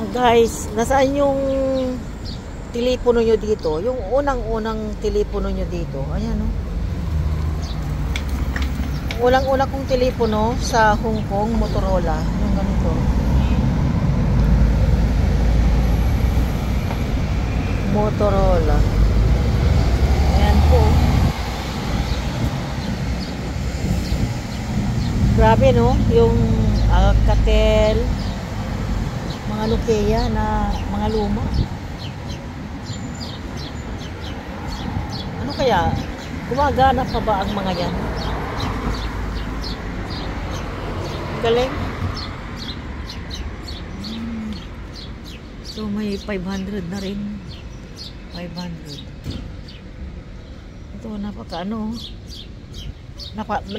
Guys, nasaan yung telepono nyo dito? Yung unang-unang telepono nyo dito. Ayan, oh. Unang-unang kong telepono sa Hong Kong, Motorola. Yung ganito. Motorola. Ayan po. Grabe, no? Yung Alcatel, mga Nokia na mga luma. Ano kaya? Gumagana pa ba ang mga yan? Galing. So may 500 na rin. 500. Ito napaka-ano.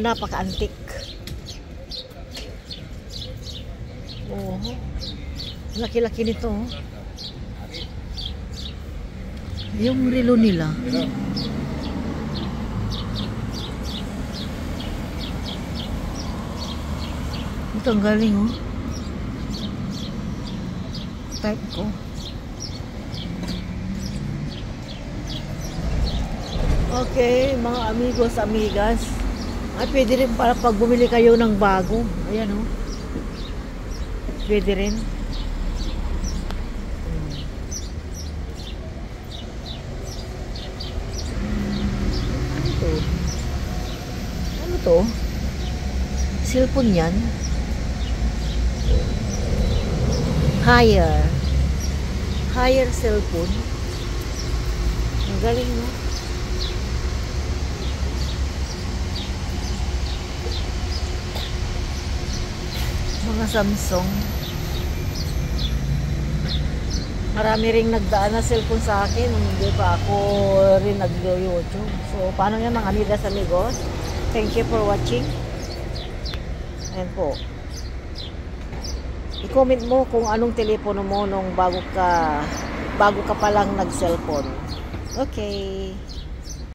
Napaka-antik. Oh. Laki-laki nito. Yung relo nila. Ito ang galing, oh. Type ko. Okay, mga amigos, amigas. Ay, pwede rin para pag bumili kayo ng bago. Ayan, oh. Pwede rin. Ano to? Ano to? Cellphone yan? Higher cellphone. Ang galing, no? Mga Samsung. Marami ring nagdaan na cellphone sa akin. Hindi pa ako rin nag-YouTube. So, paano yan mga amigas, amigos? Thank you for watching. Ayan po. I-comment mo kung anong telepono mo nung bago ka pa lang nag-cellphone. Okay.